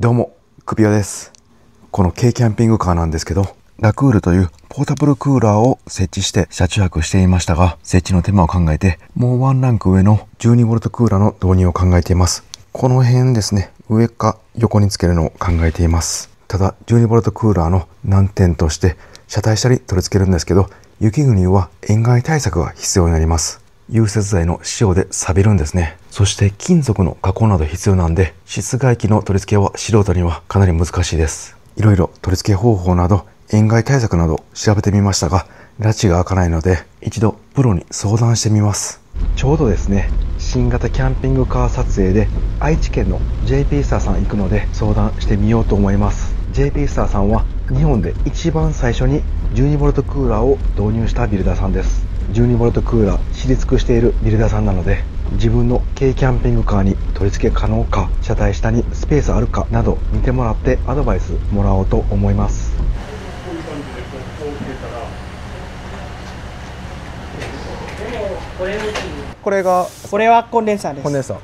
どうも、クビオです。この軽キャンピングカーなんですけど、ラクールというポータブルクーラーを設置して車中泊していましたが、設置の手間を考えて、もうワンランク上の 12V クーラーの導入を考えています。この辺ですね、上か横につけるのを考えています。ただ、12V クーラーの難点として、車体下に取り付けるんですけど、雪国は塩害対策が必要になります。融雪剤の使用で錆びるんですね。そして金属の加工など必要なんで、室外機の取り付けは素人にはかなり難しいです。いろいろ取り付け方法など、塩害対策など調べてみましたが、拉致が開かないので、一度プロに相談してみます。ちょうどですね、新型キャンピングカー撮影で愛知県の JP スターさん行くので相談してみようと思います。JP スターさんは日本で一番最初に 12V クーラーを導入したビルダーさんです。12V クーラー知り尽くしているビルダーさんなので、自分の軽キャンピングカーに取り付け可能か、車体下にスペースあるかなど見てもらってアドバイスもらおうと思います。これはコンデンサーです。コンデンサー。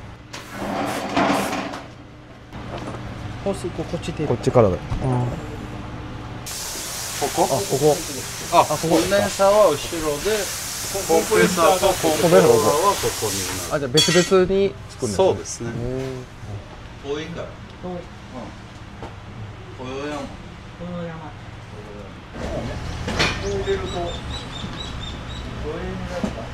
こっちで。こっちからだ。ここ？ここ。コンデンサーは後ろで、コンプレッサーとコントローラーはここになる。じゃあ別々に作るんですか？そうですね。遠いから。豊山。こう入れると、どれになるか。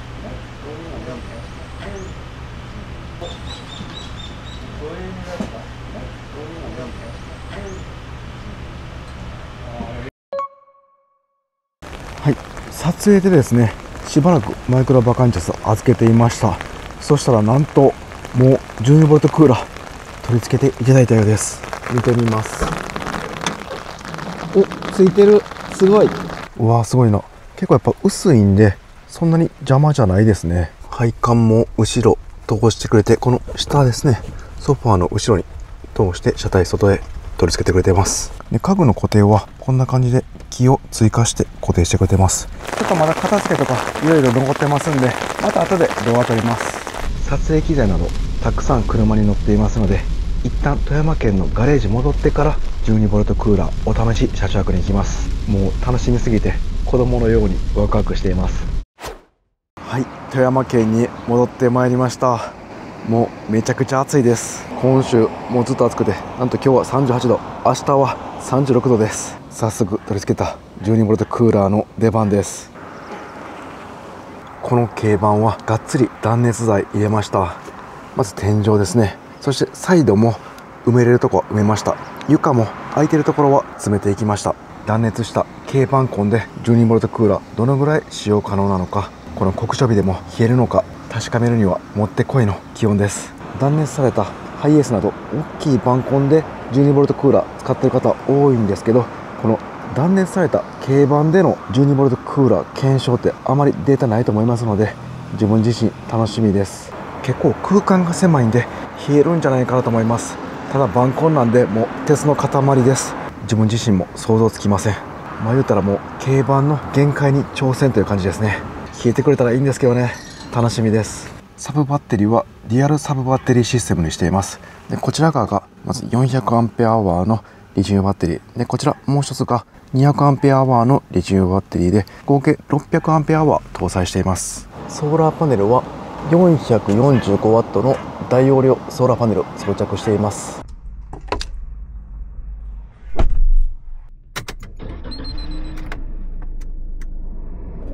はい、撮影でですね、しばらくマイクロバカンチャス預けていました。そしたらなんともう 12V クーラー取り付けていただいたようです。見てみます。お、ついてる。すごい。うわー、すごいな。結構やっぱ薄いんでそんなに邪魔じゃないですね。配管も後ろ通してくれて、この下ですね、ソファーの後ろに通して車体外へ取り付けてくれています。で、家具の固定はこんな感じで木を追加して固定してくれてます。ちょっとまだ片付けとかいろいろ残ってますんで、また後で動画撮ります。撮影機材などたくさん車に乗っていますので、一旦富山県のガレージ戻ってから 12V クーラーお試し車中泊に行きます。もう楽しみすぎて子供のようにワクワクしています。はい、富山県に戻ってまいりました。もうめちゃくちゃ暑いです。今週もうずっと暑くて、なんと今日は38度、明日は36度です。早速取り付けた 12V クーラーの出番です。この軽バンはがっつり断熱材入れました。まず天井ですね。そしてサイドも埋めれるとこは埋めました。床も空いてるところは詰めていきました。断熱した軽バンコンで 12V クーラーどのぐらい使用可能なのか、この酷暑日でも冷えるのか確かめるにはもってこいの気温です。断熱されたハイエースなど大きいバンコンで 12V クーラー使ってる方多いんですけど、この断熱された軽バンでの 12V クーラー検証ってあまりデータないと思いますので、自分自身楽しみです。結構空間が狭いんで冷えるんじゃないかなと思います。ただバンコンなんでもう鉄の塊です。自分自身も想像つきません。まあ言うたらもう軽バンの限界に挑戦という感じですね。冷えてくれたらいいんですけどね。楽しみです。サブバッテリーはリアルサブバッテリーシステムにしています。でこちら側がまず 400Ah のリチウムバッテリーで、こちらもう一つが 200Ah のリチウムバッテリーで合計 600Ah 搭載しています。ソーラーパネルは 445W の大容量ソーラーパネル装着しています。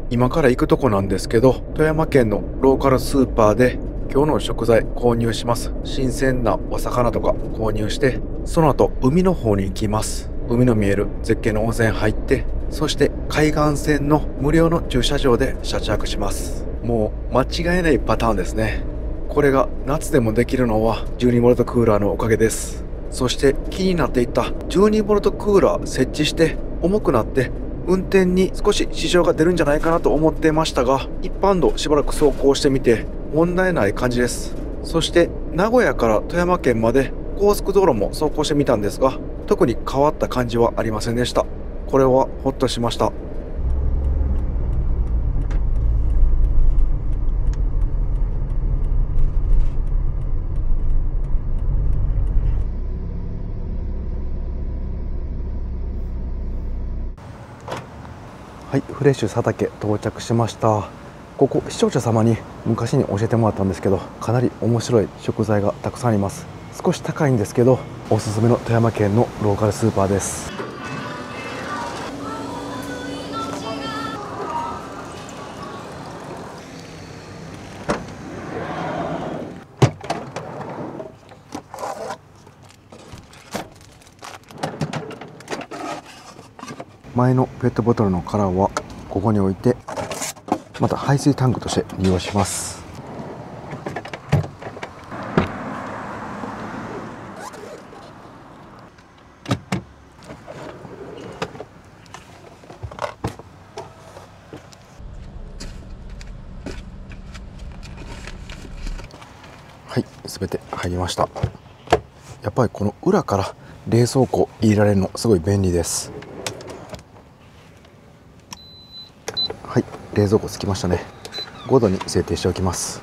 今から行くとこなんですけど、富山県のローカルスーパーで今日の食材購入します。新鮮なお魚とか購入して、その後海の方に行きます。海の見える絶景の温泉入って、そして海岸線の無料の駐車場で車中泊します。もう間違いないパターンですね。これが夏でもできるのは 12V クーラーのおかげです。そして気になっていた 12V クーラー設置して重くなって運転に少し支障が出るんじゃないかなと思っていましたが、一般道しばらく走行してみて問題ない感じです。そして名古屋から富山県まで高速道路も走行してみたんですが、特に変わった感じはありませんでした。これはほっとしました。はい、フレッシュ佐竹到着しました。ここ視聴者様に昔に教えてもらったんですけど、かなり面白い食材がたくさんあります。少し高いんですけどおすすめの富山県のローカルスーパーです。前のペットボトルの殻はここに置いて、また排水タンクとして利用します。はい、すべて入りました。やっぱりこの裏から冷蔵庫入れられるのすごい便利です。はい、冷蔵庫つきましたね。5度に設定しておきます。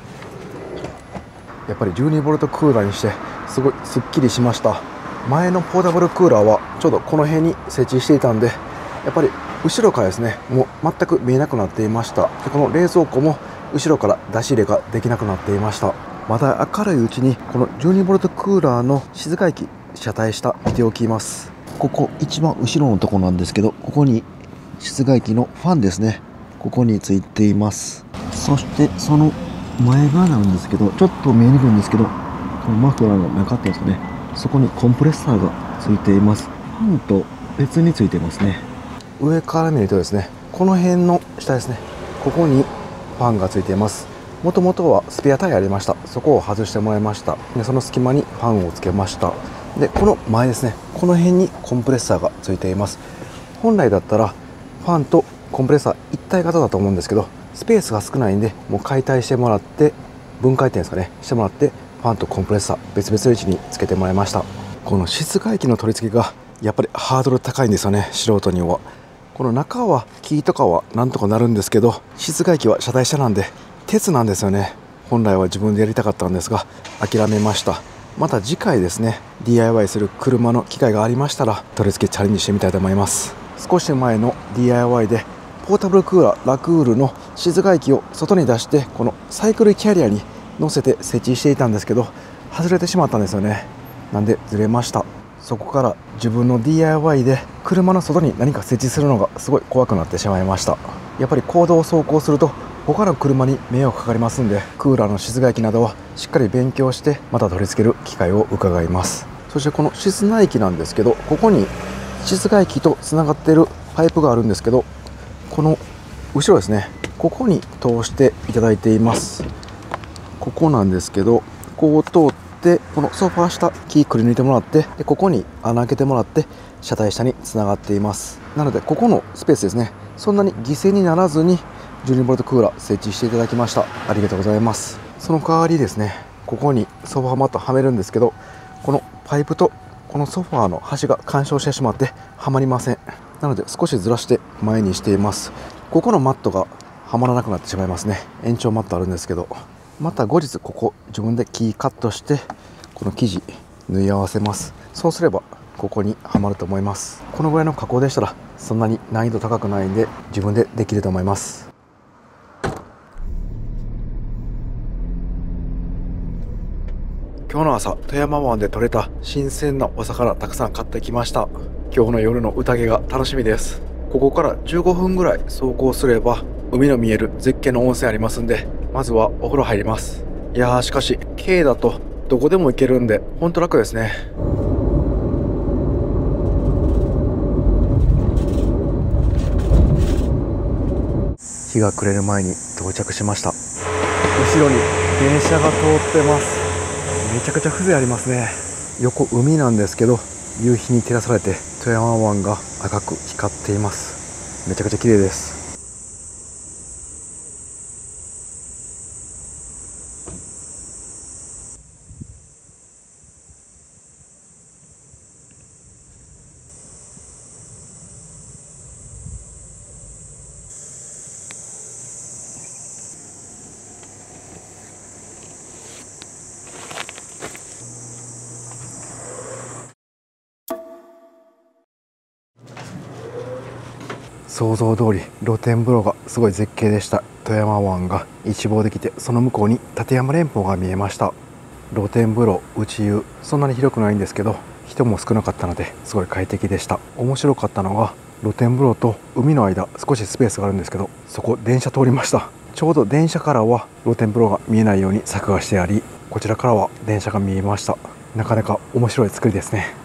やっぱり12ボルトクーラーにしてすごいすっきりしました。前のポータブルクーラーはちょうどこの辺に設置していたんで、やっぱり後ろからですね、もう全く見えなくなっていました。でこの冷蔵庫も後ろから出し入れができなくなっていました。まだ明るいうちにこの12ボルトクーラーの室外機車体下見ておきます。ここ一番後ろのところなんですけど、ここに室外機のファンですね、ここについています。そしてその前側なんですけど、ちょっと見えにくいんですけど、このマフラーの中ってですね、そこにコンプレッサーがついています。ファンと別についていますね。上から見るとですね、この辺の下ですね、ここにファンがついています。もともとはスペアタイヤありました。そこを外してもらいました。でその隙間にファンをつけました。でこの前ですね、この辺にコンプレッサーがついています。本来だったらファンとコンプレッサー一体型だと思うんですけど、スペースが少ないんで、もう解体してもらって、分解点ですかね、してもらって、ファンとコンプレッサー別々の位置につけてもらいました。この室外機の取り付けがやっぱりハードル高いんですよね、素人には。この中は木とかはなんとかなるんですけど、室外機は車体下なんで鉄なんですよね。本来は自分でやりたかったんですが諦めました。また次回ですね、 DIY する車の機会がありましたら取り付けチャレンジしてみたいと思います。少し前の DIY でポータブルクーラーラクールの室外機を外に出して、このサイクルキャリアに乗せて設置していたんですけど、外れてしまったんですよね。なんでずれました。そこから自分の DIY で車の外に何か設置するのがすごい怖くなってしまいました。やっぱり公道を走行すると他の車に迷惑かかりますんで、クーラーの室外機などはしっかり勉強してまた取り付ける機会を伺います。そしてこの室内機なんですけど、ここに室外機とつながっているパイプがあるんですけど、この後ろですね、ここに通していただいています。ここなんですけど、こう通ってこのソファー下キーくり抜いてもらって、でここに穴開けてもらって車体下につながっています。なのでここのスペースですね、そんなに犠牲にならずに12ボルトクーラー設置していただきました。ありがとうございます。その代わりですね、ここにソファーマットはめるんですけど、このパイプとこのソファーの端が干渉してしまってはまりません。なので少しずらして前にしています。ここのマットがはまらなくなってしまいますね。延長マットあるんですけど、また後日ここ自分でキーカットしてこの生地縫い合わせます。そうすればここにはまると思います。このぐらいの加工でしたらそんなに難易度高くないんで自分でできると思います。今日の朝、富山湾で採れた新鮮なお魚たくさん買ってきました。今日の夜の宴が楽しみです。ここから15分ぐらい走行すれば海の見える絶景の温泉ありますんで、まずはお風呂入ります。いやー、しかし軽だとどこでも行けるんでほんと楽ですね。日が暮れる前に到着しました。後ろに電車が通ってます。めちゃくちゃ風情ありますね。横海なんですけど、夕日に照らされて富山湾が赤く光っています。めちゃくちゃ綺麗です。想像通り露天風呂がすごい絶景でした。富山湾が一望できて、その向こうに立山連峰が見えました。露天風呂、内湯、そんなに広くないんですけど、人も少なかったのですごい快適でした。面白かったのが、露天風呂と海の間少しスペースがあるんですけど、そこ電車通りました。ちょうど電車からは露天風呂が見えないように柵がしてあり、こちらからは電車が見えました。なかなか面白い作りですね。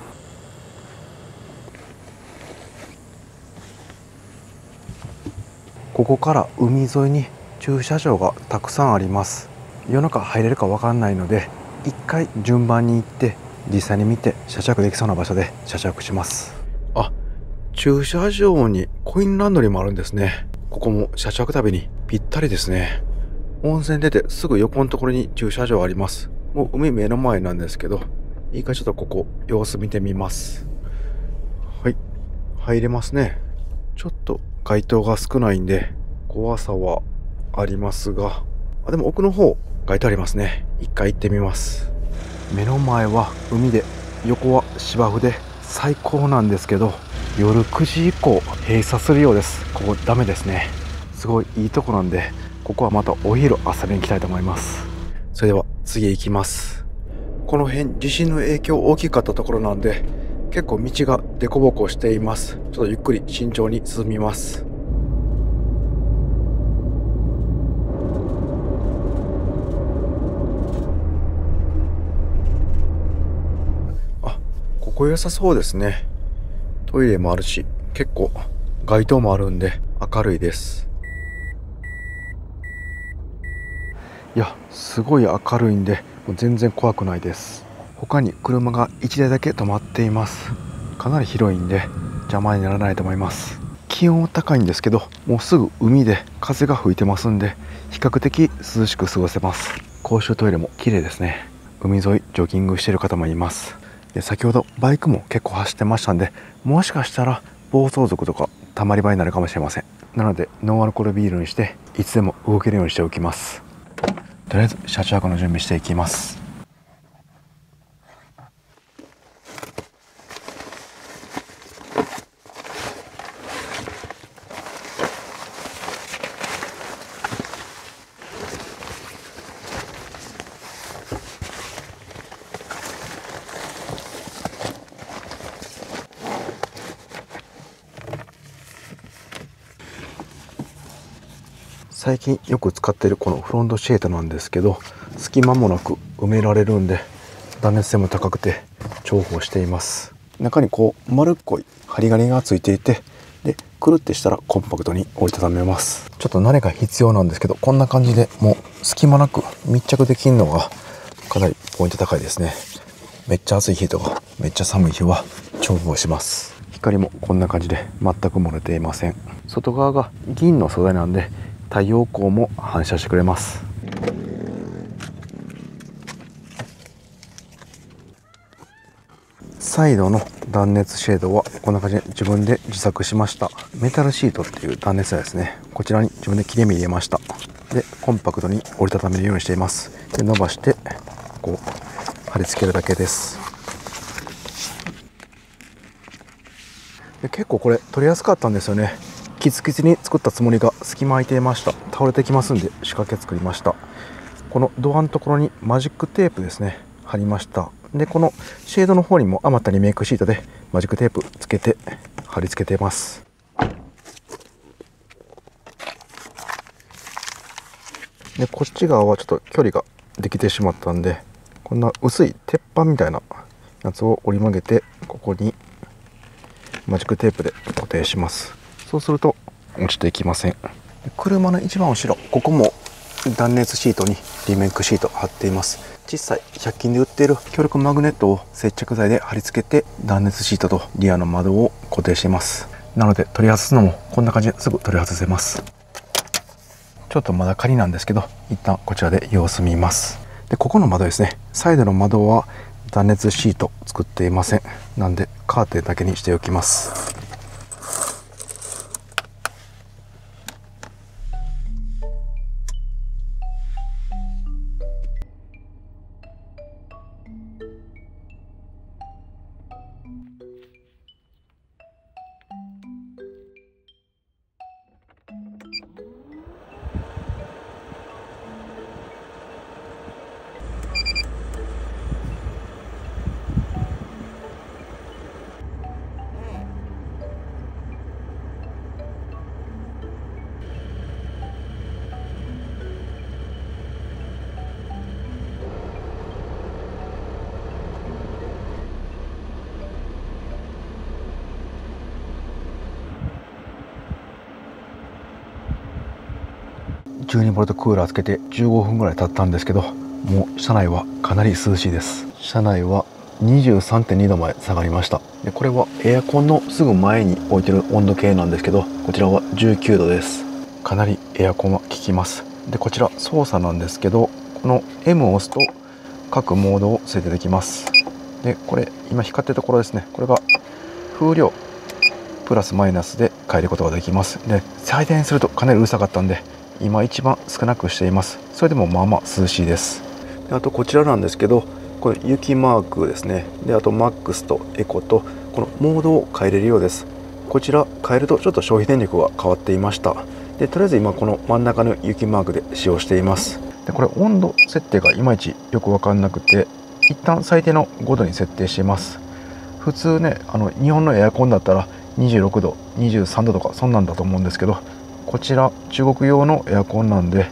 ここから海沿いに駐車場がたくさんあります。夜中入れるかわかんないので、一回順番に行って実際に見て車着できそうな場所で車着します。あ、駐車場にコインランドリーもあるんですね。ここも車着旅にぴったりですね。温泉出てすぐ横のところに駐車場あります。もう海目の前なんですけど、いいかちょっとここ様子見てみます。はい、入れますね。ちょっと街灯が少ないんで怖さはありますが、でも奥の方街灯ありますね。一回行ってみます。目の前は海で、横は芝生で最高なんですけど、夜9時以降閉鎖するようです。ここダメですね。すごいいいとこなんで、ここはまたお昼遊びに行きたいと思います。それでは次行きます。この辺地震の影響大きかったところなんで、結構道が凸凹しています。ちょっとゆっくり慎重に進みます。あ、ここ良さそうですね。トイレもあるし、結構街灯もあるんで明るいです。いや、すごい明るいんでもう全然怖くないです。他に車が1台だけ止まっています。かなり広いんで邪魔にならないと思います。気温は高いんですけど、もうすぐ海で風が吹いてますんで、比較的涼しく過ごせます。公衆トイレも綺麗ですね。海沿いジョギングしている方もいます。で、先ほどバイクも結構走ってましたんで、もしかしたら暴走族とかたまり場になるかもしれません。なのでノンアルコールビールにしていつでも動けるようにしておきます。とりあえず車中の準備していきます。最近よく使っているこのフロントシェードなんですけど、隙間もなく埋められるんで断熱性も高くて重宝しています。中にこう丸っこい針金がついていて、でくるってしたらコンパクトに折りたためます。ちょっと慣れが必要なんですけど、こんな感じでもう隙間なく密着できるのがかなりポイント高いですね。めっちゃ暑い日とかめっちゃ寒い日は重宝します。光もこんな感じで全く漏れていません。外側が銀の素材なんで太陽光も反射してくれます。サイドの断熱シェードはこんな感じで自分で自作しました。メタルシートっていう断熱材ですね。こちらに自分で切れ目入れました。でコンパクトに折りたためるようにしています。で伸ばしてこう貼り付けるだけです。で結構これ取りやすかったんですよね。キツキツに作ったつもりが隙間空いていました。倒れてきますんで仕掛け作りました。このドアのところにマジックテープですね、貼りました。でこのシェードの方にも余ったリメイクシートでマジックテープつけて貼り付けています。でこっち側はちょっと距離ができてしまったんで、こんな薄い鉄板みたいなやつを折り曲げてここにマジックテープで固定します。そうすると落ちていきません。車の一番後ろ、ここも断熱シートにリメイクシート貼っています。小さい100均で売っている強力マグネットを接着剤で貼り付けて断熱シートとリアの窓を固定しています。なので取り外すのもこんな感じですぐ取り外せます。ちょっとまだ仮なんですけど、一旦こちらで様子見ます。でここの窓ですね、サイドの窓は断熱シート作っていません。なんでカーテンだけにしておきます。12ボルトクーラーつけて15分ぐらい経ったんですけど、もう車内はかなり涼しいです。車内は23.2 度まで下がりました。でこれはエアコンのすぐ前に置いてる温度計なんですけど、こちらは19度です。かなりエアコンは効きます。でこちら操作なんですけど、この M を押すと各モードを設定できます。でこれ今光ってるところですね、これが風量プラスマイナスで変えることができます。で最大にするとかなりうるさかったんで、今一番少なくしています。それでもまあまあ涼しいです。であとこちらなんですけど、これ雪マークですね。であとマックスとエコとこのモードを変えれるようです。こちら変えるとちょっと消費電力が変わっていました。でとりあえず今この真ん中の雪マークで使用しています。でこれ温度設定がいまいちよく分かんなくて、一旦最低の5度に設定しています。普通ね、日本のエアコンだったら26度23度とかそんなんだと思うんですけど、こちら中国用のエアコンなんで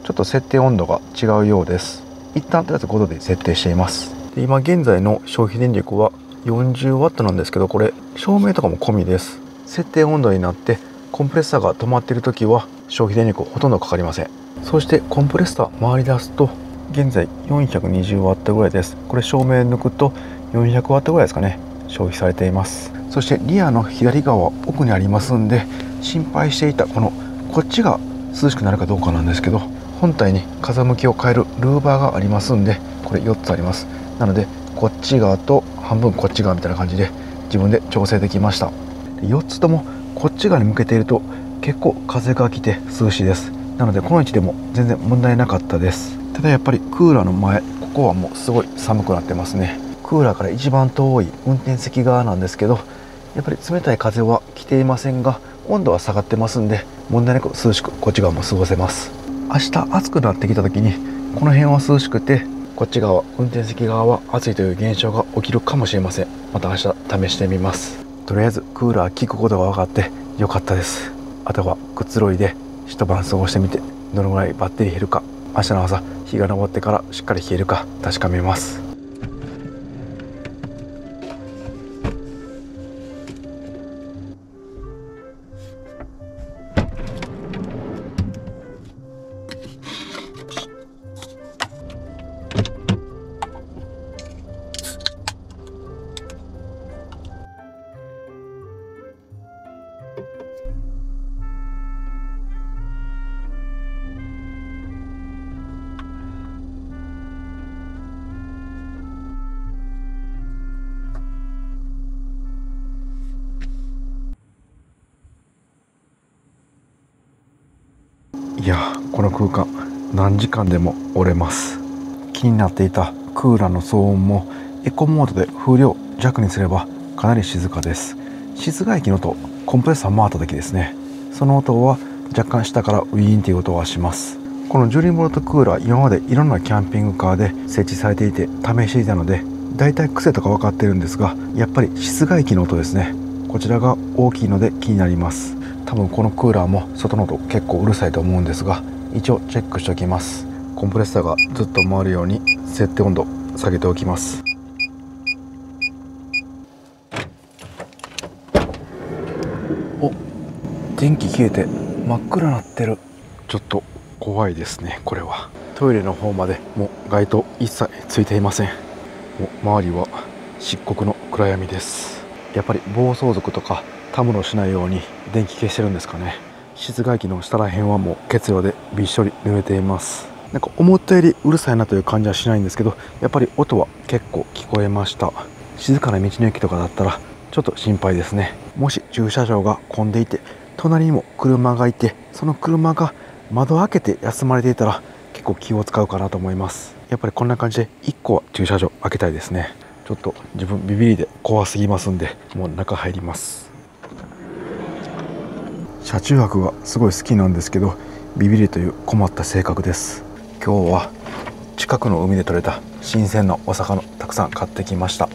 ちょっと設定温度が違うようです。一旦とりあえず5度で設定しています。で今現在の消費電力は 40W なんですけど、これ照明とかも込みです。設定温度になってコンプレッサーが止まっている時は消費電力ほとんどかかりません。そしてコンプレッサー回り出すと現在 420W ぐらいです。これ照明抜くと 400W ぐらいですかね、消費されています。そしてリアの左側奥にありますんで、心配していたこっちが涼しくなるかどうかなんですけど、本体に風向きを変えるルーバーがありますんで、これ4つあります。なのでこっち側と半分こっち側みたいな感じで自分で調整できました。4つともこっち側に向けていると結構風が来て涼しいです。なのでこの位置でも全然問題なかったです。ただやっぱりクーラーの前、ここはもうすごい寒くなってますね。クーラーから一番遠い運転席側なんですけど、やっぱり冷たい風は来ていませんが、温度は下がってますんで問題なく涼しくこっち側も過ごせます。明日暑くなってきた時にこの辺は涼しくて、こっち側運転席側は暑いという現象が起きるかもしれません。また明日試してみます。とりあえずクーラー効くことが分かってよかったです。あとはくつろいで一晩過ごしてみて、どのぐらいバッテリー減るか、明日の朝日が昇ってからしっかり冷えるか確かめます。いやこの空間何時間でも折れます。気になっていたクーラーの騒音もエコモードで風量弱にすればかなり静かです。室外機の音、コンプレッサー回った時ですね、その音は若干下からウィーンという音はします。この12ボルトクーラー、今までいろんなキャンピングカーで設置されていて試していたのでだいたい癖とか分かってるんですが、やっぱり室外機の音ですね、こちらが大きいので気になります。多分このクーラーも外の音結構うるさいと思うんですが、一応チェックしておきます。コンプレッサーがずっと回るように設定温度下げておきます。お、電気消えて真っ暗になってる。ちょっと怖いですね。これはトイレの方までもう街灯一切ついていません。もう周りは漆黒の暗闇です。やっぱり暴走族とかたむろしないように電気消してるんですかね。室外機の下ら辺はもう血露でびっしょり濡れています。なんか思ったよりうるさいなという感じはしないんですけど、やっぱり音は結構聞こえました。静かな道の駅とかだったらちょっと心配ですね。もし駐車場が混んでいて隣にも車がいて、その車が窓を開けて休まれていたら結構気を使うかなと思います。やっぱりこんな感じで1個は駐車場開けたいですね。ちょっと自分ビビりで怖すぎますんで、もう中入ります。車中泊がすごい好きなんですけど、ビビりという困った性格です。今日は近くの海で採れた新鮮なお魚たくさん買ってきました。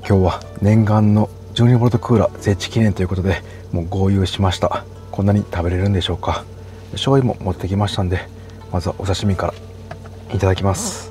今日は念願の 12V クーラー設置記念ということでもう合流しました。こんなに食べれるんでしょうか。醤油も持ってきましたんで、まずはお刺身からいただきます。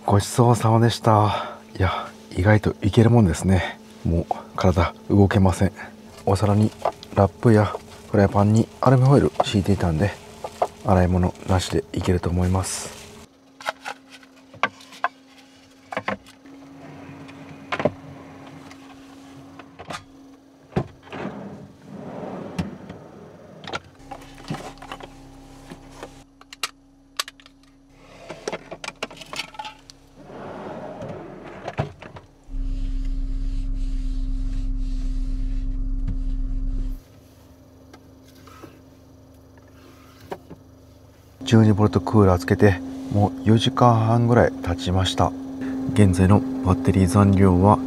ごちそうさまでした。いや、意外といけるもんですね。もう体動けません。お皿にラップやフライパンにアルミホイル敷いていたんで、洗い物なしでいけると思います。12V クーラーつけてもう4時間半ぐらい経ちました。現在のバッテリー残量は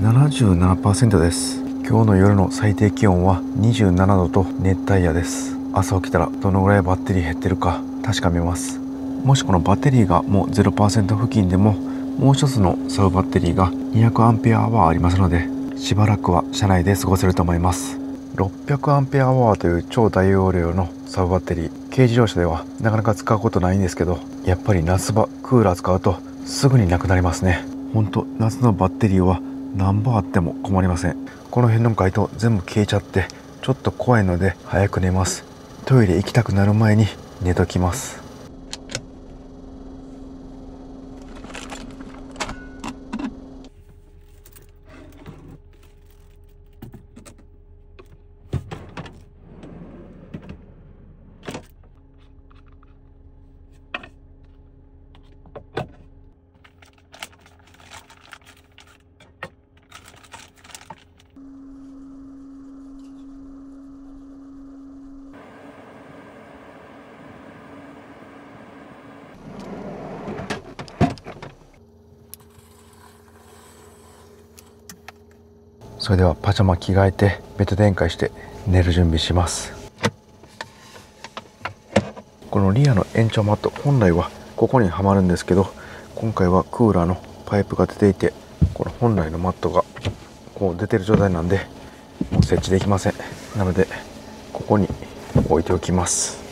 77% です。今日の夜の最低気温は27度と熱帯夜です。朝起きたらどのぐらいバッテリー減ってるか確かめます。もしこのバッテリーがもう 0% 付近でももう一つのサブバッテリーが 200Ah ありますので、しばらくは車内で過ごせると思います。600Ah という超大容量のサブバッテリー、軽自動車ではなかなか使うことないんですけど、やっぱり夏場クーラー使うとすぐになくなりますね。ほんと夏のバッテリーは何本あっても困りません。この辺の街灯全部消えちゃってちょっと怖いので早く寝ます。トイレ行きたくなる前に寝ときます。それではパジャマ着替えてベッド展開して寝る準備します。このリアの延長マット本来はここにはまるんですけど、今回はクーラーのパイプが出ていて、この本来のマットがこう出てる状態なんでもう設置できません。なのでここに置いておきます。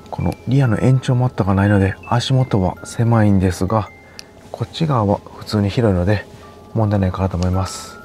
このリアの延長マットがないので足元は狭いんですが、こっち側は普通に広いので問題ないかなと思います。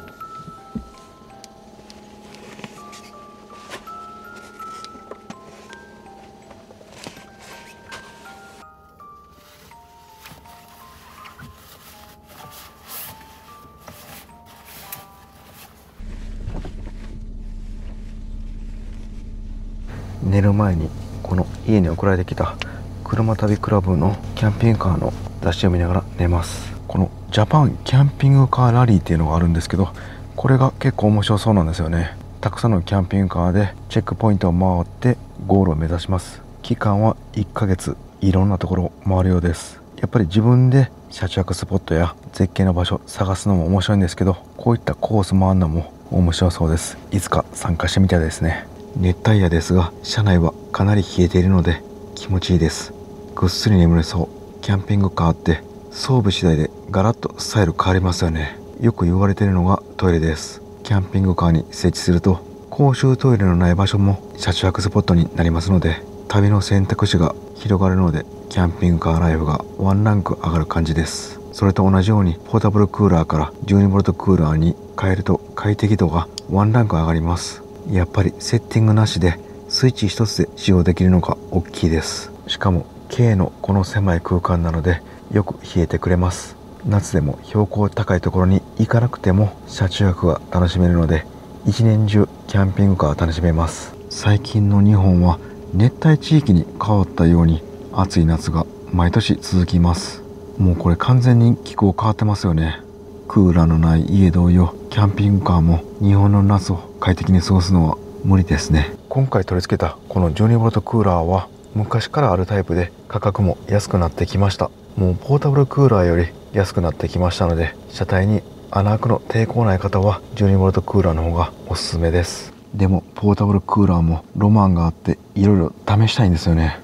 寝る前にこの家に送られてきた車旅クラブのキャンピングカーの雑誌を見ながら寝ます。このジャパンキャンピングカーラリーっていうのがあるんですけど、これが結構面白そうなんですよね。たくさんのキャンピングカーでチェックポイントを回ってゴールを目指します。期間は1ヶ月、いろんなところを回るようです。やっぱり自分で車中スポットや絶景の場所探すのも面白いんですけど、こういったコース回るのも面白そうです。いつか参加してみたいですね。熱帯夜ですが車内はかなり冷えているので気持ちいいです。ぐっすり眠れそう。キャンピングカーって装備次第でガラッとスタイル変わりますよね。よく言われているのがトイレです。キャンピングカーに設置すると公衆トイレのない場所も車中泊スポットになりますので、旅の選択肢が広がるのでキャンピングカーライフがワンランク上がる感じです。それと同じようにポータブルクーラーから 12V クーラーに変えると快適度がワンランク上がります。やっぱりセッティングなしでスイッチ一つで使用できるのが大きいです。しかも軽のこの狭い空間なのでよく冷えてくれます。夏でも標高高いところに行かなくても車中泊が楽しめるので一年中キャンピングカー楽しめます。最近の日本は熱帯地域に変わったように暑い夏が毎年続きます。もうこれ完全に気候変わってますよね。クーラーのない家同様、キャンピングカーも日本の夏を快適に過ごすのは無理ですね。今回取り付けたこの 12V クーラーは昔からあるタイプで価格も安くなってきました。もうポータブルクーラーより安くなってきましたので、車体に穴開くの抵抗ない方は 12V クーラーの方がおすすめです。でもポータブルクーラーもロマンがあっていろいろ試したいんですよね。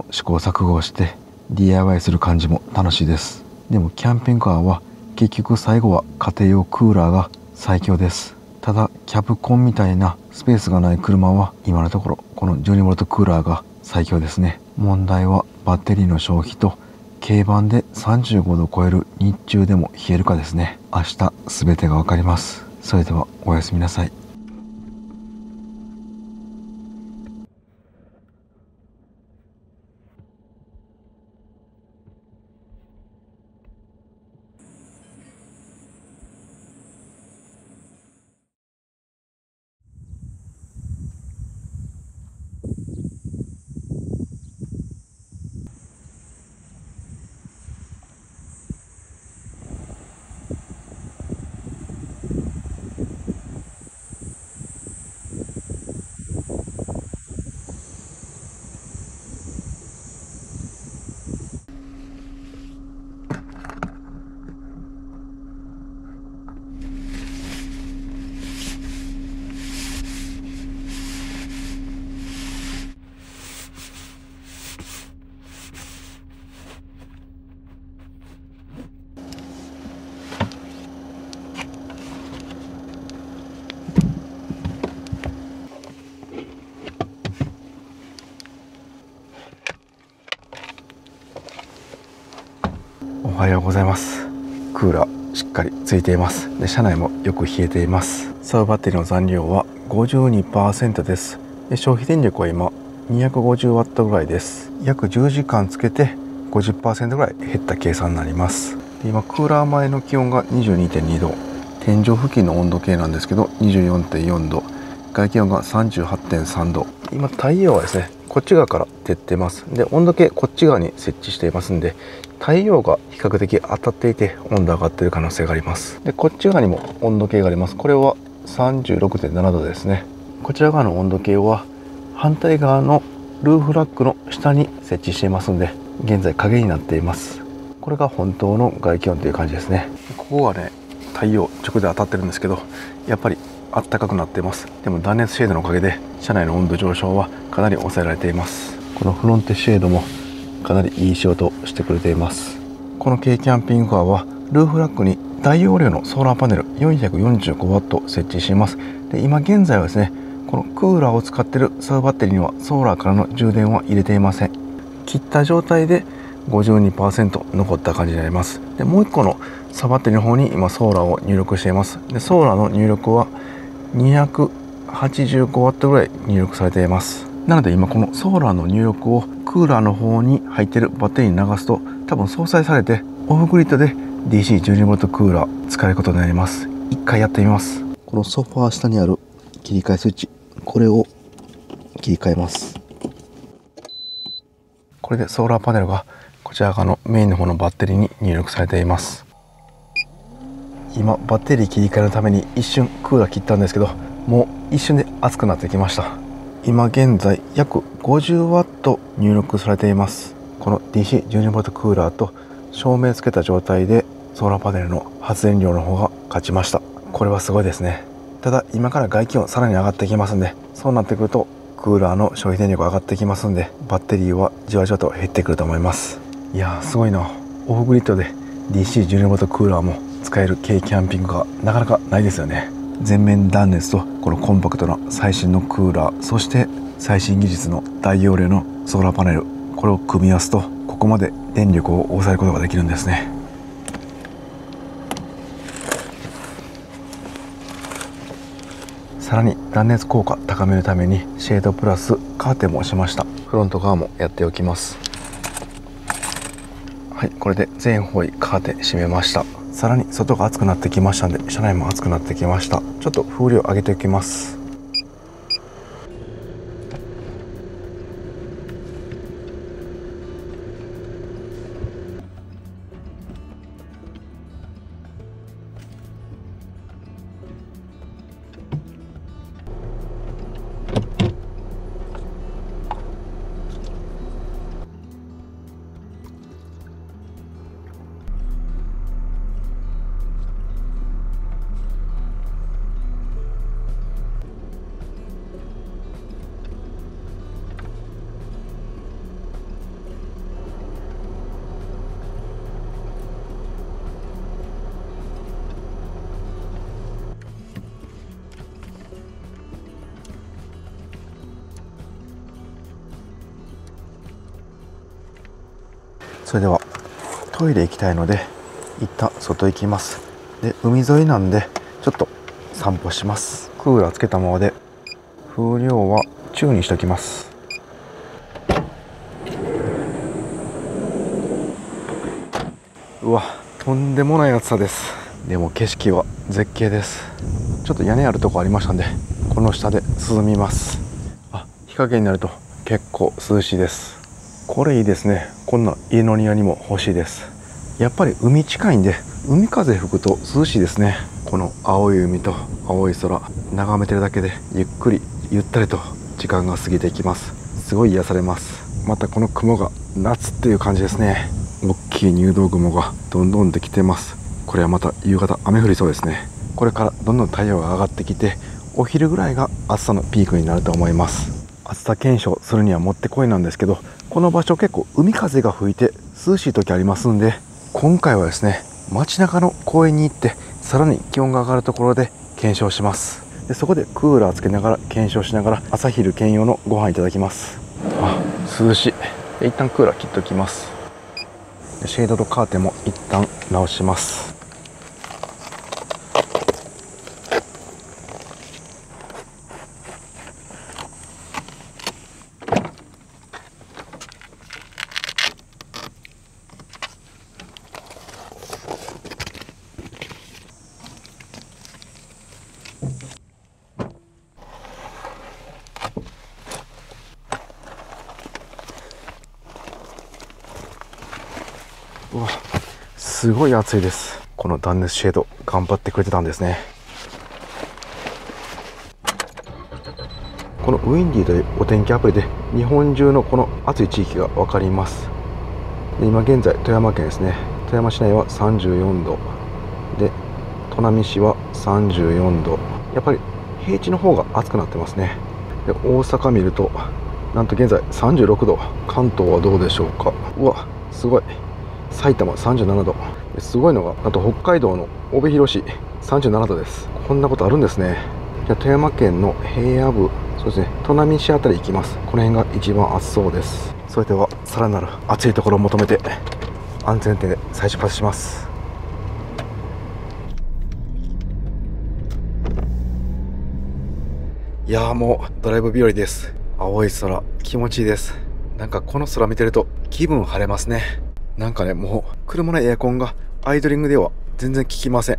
試行錯誤をして DIY する感じも楽しいです。でもキャンピングカーは結局最後は家庭用クーラーが最強です。ただキャブコンみたいなスペースがない車は今のところこの 12V クーラーが最強ですね。問題はバッテリーの消費と軽バンで35度を超える日中でも冷えるかですね。明日全てがわかります。それではおやすみなさい。おはようございます。クーラーしっかりついています。で車内もよく冷えています。サブバッテリーの残量は 52% です。で消費電力は今 250W ぐらいです。約10時間つけて 50% ぐらい減った計算になります。で今クーラー前の気温が 22.2 度、天井付近の温度計なんですけど 24.4 度、外気温が 38.3 度。今太陽はですねこっち側から照ってます。で温度計こっち側に設置していますんで、太陽が比較的当たっていて温度上がっている可能性があります。でこっち側にも温度計があります。これは 36.7 度ですね。こちら側の温度計は反対側のルーフラックの下に設置していますので、現在影になっています。これが本当の外気温という感じですね。ここはね太陽直で当たってるんですけど、やっぱり暖かくなっています。でも断熱シェードのおかげで車内の温度上昇はかなり抑えられています。このフロントシェードもかなりいい仕事をしてくれています。この軽キャンピングカーはルーフラックに大容量のソーラーパネル 445W 設置しています。で今現在はですねこのクーラーを使っているサブバッテリーにはソーラーからの充電は入れていません。切った状態で 52% 残った感じになります。でもう1個のサブバッテリーの方に今ソーラーを入力しています。でソーラーの入力は 285W ぐらい入力されています。なので今このソーラーの入力をクーラーの方に入っているバッテリーに流すと多分相殺されてオフグリッドで DC12V クーラー使えることになります。一回やってみます。このソファー下にある切り替えスイッチ、これを切り替えます。これでソーラーパネルがこちら側のメインの方のバッテリーに入力されています。今バッテリー切り替えのために一瞬クーラー切ったんですけど、もう一瞬で熱くなってきました。今現在約 50W 入力されています。この DC12V クーラーと照明つけた状態でソーラーパネルの発電量の方が勝ちました。これはすごいですね。ただ今から外気温さらに上がってきますんで、そうなってくるとクーラーの消費電力が上がってきますんで、バッテリーはじわじわと減ってくると思います。いやーすごいな。オフグリッドで DC12V クーラーも使える軽キャンピングカーなかなかないですよね。全面断熱とこのコンパクトな最新のクーラー、そして最新技術の大容量のソーラーパネル、これを組み合わすとここまで電力を抑えることができるんですね。さらに断熱効果高めるためにシェードプラスカーテンもしました。フロント側もやっておきます。はい、これで全方位カーテン閉めました。さらに外が暑くなってきましたので車内も暑くなってきました。ちょっと風量上げておきます。それではトイレ行きたいので一旦外行きます。で、海沿いなんでちょっと散歩します。クーラーつけたままで風量は中にしておきます。うわ、とんでもない暑さです。でも景色は絶景です。ちょっと屋根あるとこありましたんで、この下で涼みます。あ、日陰になると結構涼しいです。これいいですね。こんな家の庭にも欲しいです。やっぱり海近いんで海風吹くと涼しいですね。この青い海と青い空眺めてるだけでゆっくりゆったりと時間が過ぎていきます。すごい癒されます。またこの雲が夏っていう感じですね。大きい入道雲がどんどんできてます。これはまた夕方雨降りそうですね。これからどんどん太陽が上がってきてお昼ぐらいが暑さのピークになると思います。暑さ検証するにはもってこいなんですけど、この場所結構海風が吹いて涼しい時ありますんで、今回はですね街中の公園に行ってさらに気温が上がるところで検証します。でそこでクーラーつけながら検証しながら朝昼兼用のご飯いただきます。あ、涼しい。で一旦クーラー切っておきます。でシェードとカーテンも一旦直します。うわ、すごい暑いです。この断熱シェード頑張ってくれてたんですね。このウィンディーというお天気アプリで日本中のこの暑い地域が分かります。で今現在富山県ですね。富山市内は34度で砺波市は34度。やっぱり平地の方が暑くなってますね。で大阪見るとなんと現在36度。関東はどうでしょうか。うわ、すごい。埼玉37度。すごいのがあと北海道の帯広市37度です。こんなことあるんですね。じゃあ富山県の平野部、そうですね、砺波市あたり行きます。この辺が一番暑そうです。それではさらなる暑いところを求めて安全運転で再出発します。いやーもうドライブ日和です。青い空気持ちいいです。なんかこの空見てると気分晴れますね。なんかね、もう車のエアコンがアイドリングでは全然効きません。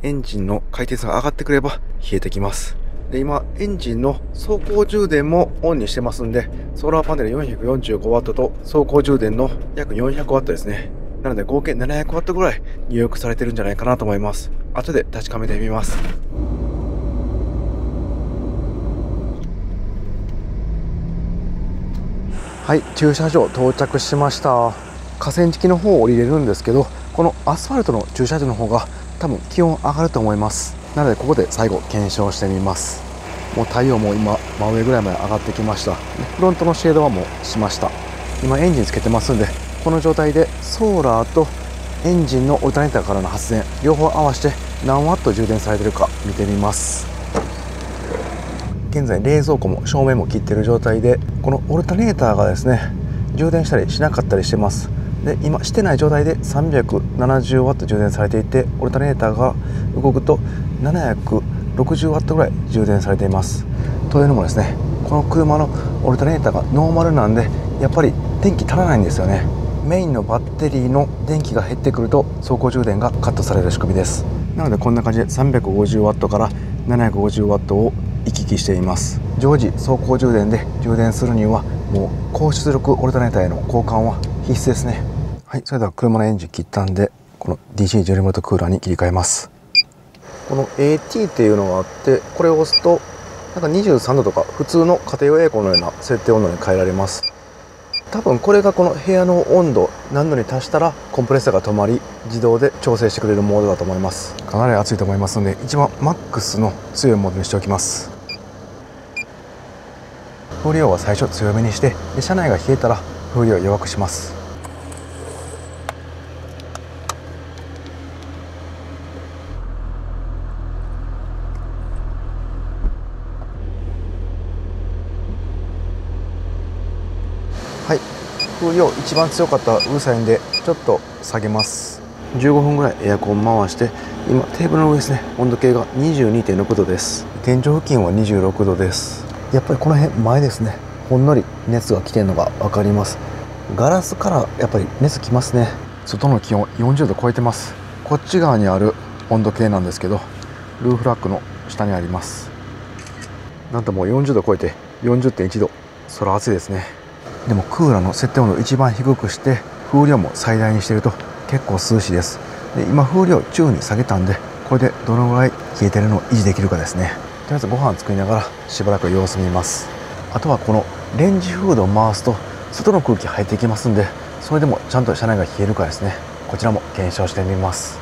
エンジンの回転数が上がってくれば冷えてきます。で今エンジンの走行充電もオンにしてますんで、ソーラーパネル 445W と走行充電の約 400W ですね。なので合計 700W ぐらい入力されてるんじゃないかなと思います。後で確かめてみます。はい、駐車場到着しました。河川敷の方を降りれるんですけど、このアスファルトの駐車場の方が多分気温上がると思います。なのでここで最後検証してみます。もう太陽も今真上ぐらいまで上がってきました。フロントのシェードはもうしました。今エンジンつけてますんで、この状態でソーラーとエンジンのオルタネーターからの発電両方合わせて何ワット充電されてるか見てみます。現在冷蔵庫も照明も切っている状態で、このオルタネーターがですね充電したりしなかったりしてます。で今してない状態で 370W 充電されていて、オルタネーターが動くと 760W ぐらい充電されています。というのもですね、この車のオルタネーターがノーマルなんでやっぱり電気足らないんですよね。メインのバッテリーの電気が減ってくると走行充電がカットされる仕組みです。なのでこんな感じで 350W から 750W を行き来しています。常時走行充電で充電するにはもう高出力オルタネーターへの交換は必須ですね。はい、それでは車のエンジン切ったんで、この DC ジェルモートクーラーに切り替えます。この AT っていうのがあって、これを押すとなんか23度とか普通の家庭用エアコンのような設定温度に変えられます。多分これがこの部屋の温度何度に達したらコンプレッサーが止まり自動で調整してくれるモードだと思います。かなり暑いと思いますので一番マックスの強いモードにしておきます。風量は最初強めにして、で車内が冷えたら風量を弱くします。はい、風量一番強かったうるさいんでちょっと下げます。15分ぐらいエアコン回して、今テーブルの上ですね、温度計が 22.6 度です。天井付近は26度です。やっぱりこの辺前ですね、ほんのり熱が来てるのが分かります。ガラスからやっぱり熱きますね。外の気温40度超えてます。こっち側にある温度計なんですけど、ルーフラックの下にあります。なんともう40度超えて 40.1 度、そら暑いですね。でもクーラーの設定温度を一番低くして風量も最大にしてると結構涼しいです。で今風量中に下げたんで、これでどのぐらい冷えてるのを維持できるかですね。とりあえずご飯作りながらしばらく様子見ます。あとはこのレンジフードを回すと外の空気入ってきますんで、それでもちゃんと車内が冷えるかですね、こちらも検証してみます。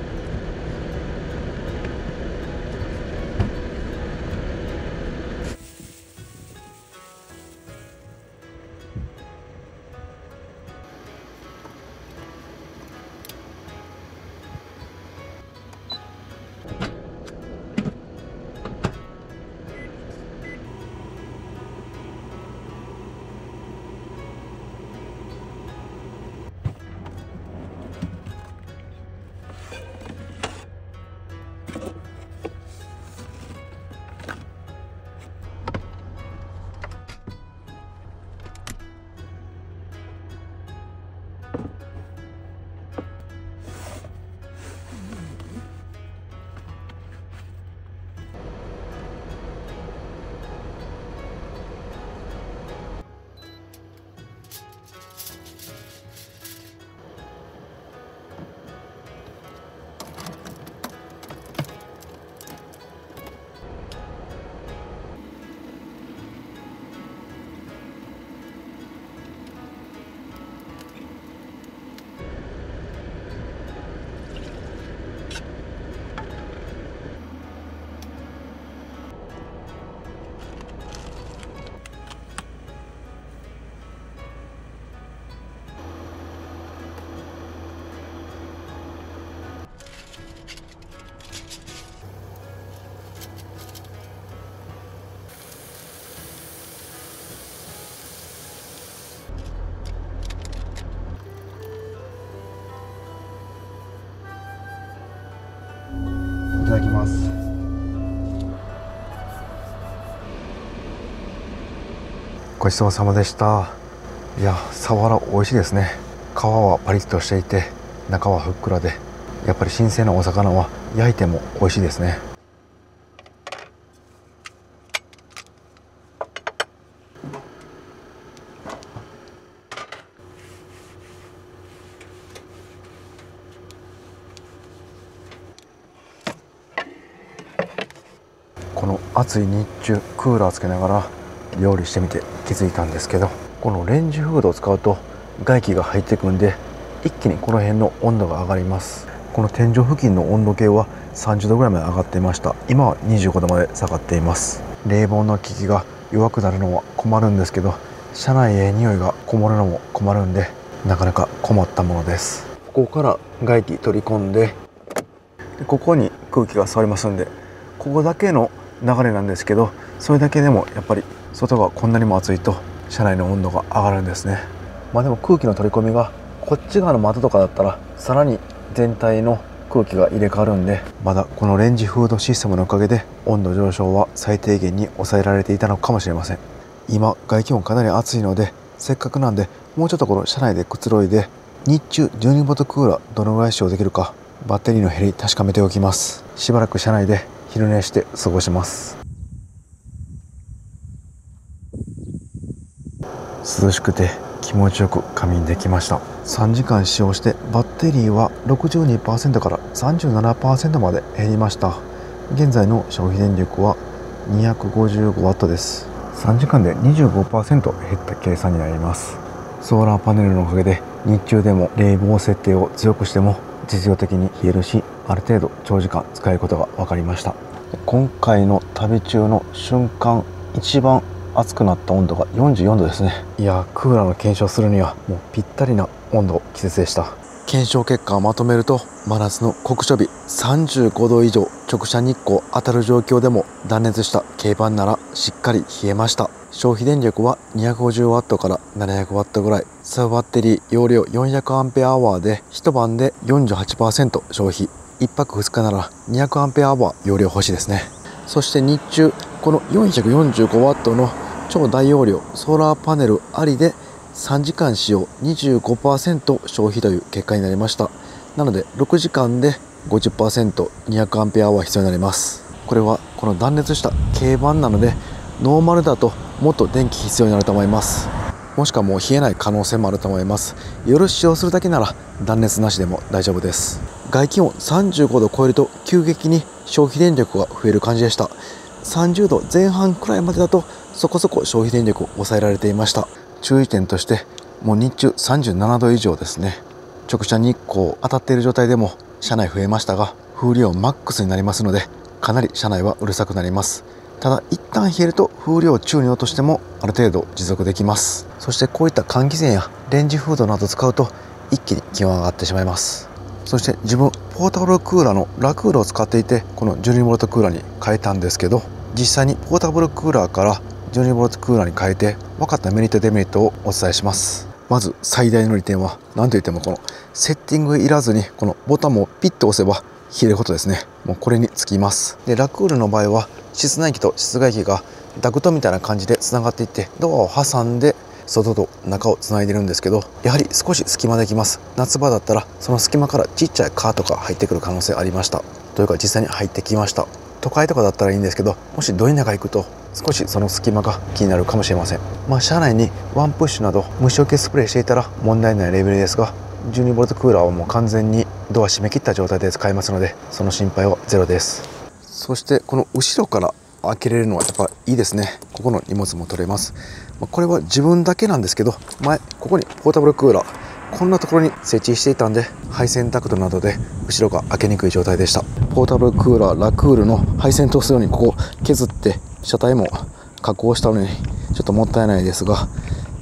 いただきます。ごちそうさまでした。いや、サワラ美味しいですね。皮はパリッとしていて中はふっくらで、やっぱり新鮮なお魚は焼いても美味しいですね。この暑い日中クーラーつけながら料理してみて気づいたんですけど、このレンジフードを使うと外気が入ってくんで一気にこの辺の温度が上がります。この天井付近の温度計は30度ぐらいまで上がっていました。今は25度まで下がっています。冷房の効きが弱くなるのは困るんですけど、車内へ匂いがこもるのも困るんで、なかなか困ったものです。ここから外気取り込んで、ここに空気が触りますんで、ここだけの流れなんですけど、それだけでもやっぱり外がこんなにも暑いと車内の温度が上がるんですね。でも空気の取り込みがこっち側の窓とかだったらさらに全体の空気が入れ替わるんで、まだこのレンジフードシステムのおかげで温度上昇は最低限に抑えられていたのかもしれません。今外気温かなり暑いので、せっかくなんでもうちょっとこの車内でくつろいで、日中12ボトクーラーどのぐらい使用できるかバッテリーの減り確かめておきます。しばらく車内で昼寝して過ごします。涼しくて気持ちよく仮眠できました。3時間使用してバッテリーは 62% から 37% まで減りました。現在の消費電力は 255W です。3時間で 25% 減った計算になります。ソーラーパネルのおかげで日中でも冷房設定を強くしても実用的に冷えるし、ある程度長時間使えることが分かりました。今回の旅中の瞬間一番暑くなった温度が44度ですね。いや、クーラーの検証するにはもうぴったりな温度季節でした。検証結果をまとめると、真夏の酷暑日35度以上直射日光当たる状況でも断熱した軽バンならしっかり冷えました。消費電力は 250W から 700W ぐらい、サブバッテリー容量 400Ah で一晩で 48% 消費、1泊2日なら 200Ah 容量欲しいですね。そして日中この 445W の超大容量ソーラーパネルありで3時間使用 25% 消費という結果になりました。なので6時間で 50%200Ah 必要になります。これはこの断熱した軽バンなのでノーマルだともっと電気必要になると思います。もしくはもう冷えない可能性もあると思います。夜使用するだけなら断熱なしでも大丈夫です。外気温35度を超えると急激に消費電力が増える感じでした。30度前半くらいまでだとそこそこ消費電力を抑えられていました。注意点としてもう日中37度以上ですね。直射日光当たっている状態でも車内増えましたが、風量マックスになりますのでかなり車内はうるさくなります。ただ一旦冷えると風量を中に落としてもある程度持続できます。そしてこういった換気扇やレンジフードなど使うと一気に気温が上がってしまいます。そして自分ポータブルクーラーのラクールを使っていてこの 12V クーラーに変えたんですけど、実際にポータブルクーラーから 12V クーラーに変えて分かったメリットデメリットをお伝えします。まず最大の利点は何といってもこのセッティングいらずにこのボタンをピッと押せば冷えることですね。もうこれにつきます。でラクールの場合は室内機と室外機がダクトみたいな感じでつながっていってドアを挟んで外と中をつないでるんですけど、やはり少し隙間できます。夏場だったらその隙間からちっちゃいカーとか入ってくる可能性ありました。というか実際に入ってきました。都会とかだったらいいんですけど、もしど田舎行くと少しその隙間が気になるかもしれません。車内にワンプッシュなど虫除けスプレーしていたら問題ないレベルですが、12V クーラーはもう完全にドア閉め切った状態で使えますのでその心配はゼロです。そしてこの後ろから開けれるのはやっぱいいですね。ここの荷物も取れます。これは自分だけなんですけど、前ここにポータブルクーラーこんなところに設置していたんで配線ダクトなどで後ろが開けにくい状態でした。ポータブルクーラーラクールの配線通すようにここ削って車体も加工したのにちょっともったいないですが、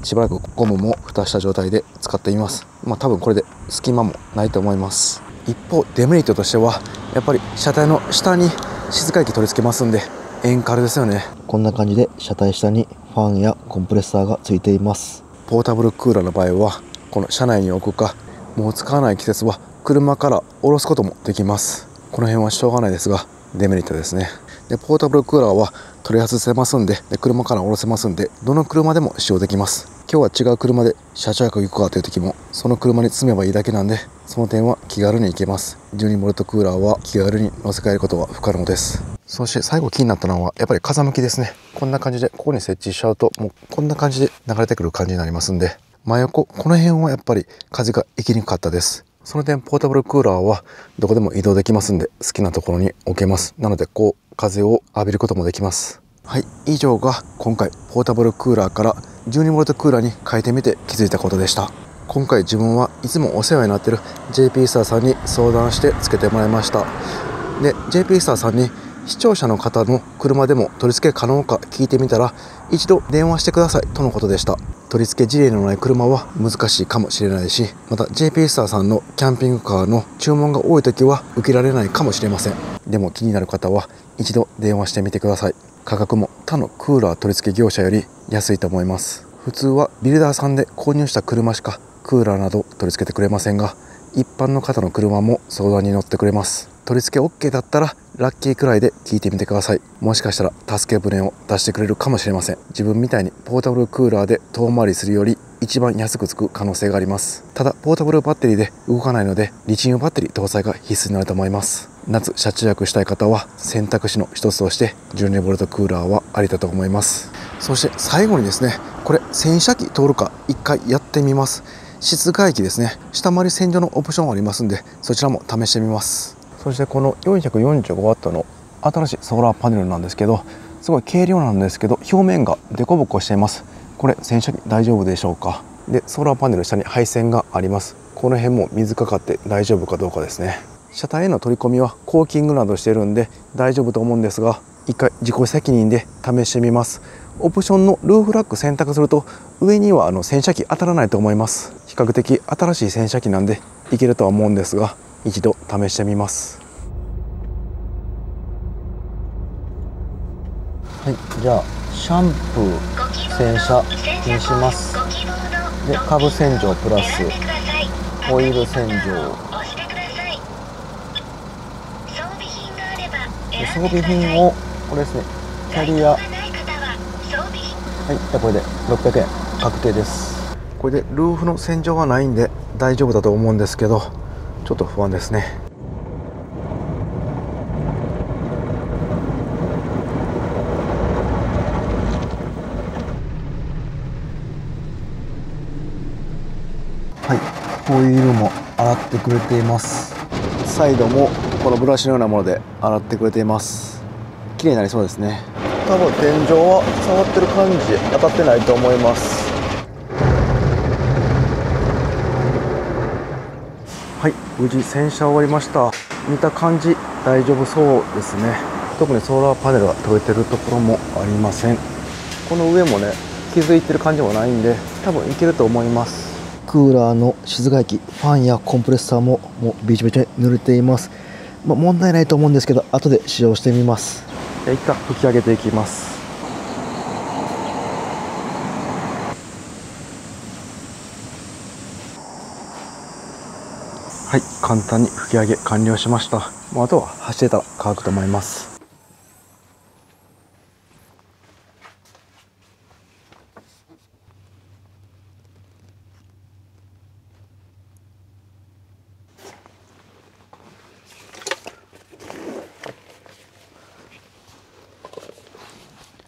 しばらくゴムも蓋した状態で使ってみます。多分これで隙間もないと思います。一方デメリットとしてはやっぱり車体の下に室外機取り付けますんで塩カルですよね。こんな感じで車体下にファンやコンプレッサーがついています。ポータブルクーラーの場合はこの車内に置くか、もう使わない季節は車から下ろすこともできます。この辺はしょうがないですがデメリットですね。でポータブルクーラーは取り外せますんで、車から下ろせますんでどの車でも使用できます。今日は違う車で車中泊行くかという時もその車に積めばいいだけなんで、その点は気軽に行けます。12V クーラーは気軽に乗せ替えることは不可能です。そして最後気になったのはやっぱり風向きですね。こんな感じでここに設置しちゃうともうこんな感じで流れてくる感じになりますんで、真横この辺はやっぱり風が行きにくかったです。その点ポータブルクーラーはどこでも移動できますんで好きなところに置けます。なのでこう風を浴びることもできます。はい、以上が今回ポータブルクーラーから 12V クーラーに変えてみて気づいたことでした。今回自分はいつもお世話になっている JP スターさんに相談してつけてもらいました。で JP スターさんに視聴者の方の車でも取り付け可能か聞いてみたら一度電話してくださいとのことでした。取り付け事例のない車は難しいかもしれないし、また JP スターさんのキャンピングカーの注文が多い時は受けられないかもしれません。でも気になる方は一度電話してみてください。価格も他のクーラー取り付け業者より安いと思います。普通はビルダーさんで購入した車しかクーラーなど取り付けてくれませんが、一般の方の車も相談に乗ってくれます。取り付け OK だったらラッキーくらいで聞いてみてください。もしかしたら助け舟を出してくれるかもしれません。自分みたいにポータブルクーラーで遠回りするより一番安くつく可能性があります。ただポータブルバッテリーで動かないのでリチウムバッテリー搭載が必須になると思います。夏車中泊したい方は選択肢の一つとして 12V クーラーはありだと思います。そして最後にですね、これ洗車機通るか一回やってみます。室外機ですね、下回り洗浄のオプションありますんでそちらも試してみます。そしてこの 445W の新しいソーラーパネルなんですけど、すごい軽量なんですけど表面がデコボコしています。これ洗車機大丈夫でしょうか。でソーラーパネル下に配線があります。この辺も水かかって大丈夫かどうかですね。車体への取り込みはコーキングなどしてるんで大丈夫と思うんですが、一回自己責任で試してみます。オプションのルーフラック選択すると上には洗車機当たらないと思います。比較的新しい洗車機なんでいけるとは思うんですが、一度試してみます。はい、じゃあシャンプー洗車にします。で下部洗浄プラスオイル洗浄、で装備品をこれですね、キャリア、はい、じゃあこれで600円確定です。これでルーフの洗浄はないんで大丈夫だと思うんですけど、ちょっと不安ですね。はい、ホイールも洗ってくれています。サイドもこのブラシのようなもので洗ってくれています。綺麗になりそうですね。多分天井は触ってる感じ当たってないと思います。はい、無事洗車終わりました。見た感じ大丈夫そうですね。特にソーラーパネルが取れてるところもありません。この上もね、気づいてる感じもないんで多分いけると思います。クーラーの室外機、ファンやコンプレッサーもビチビチに濡れています。問題ないと思うんですけど、後で使用してみます。一旦吹き上げていきます。はい、簡単に吹き上げ完了しました。あとは走れたら乾くと思います。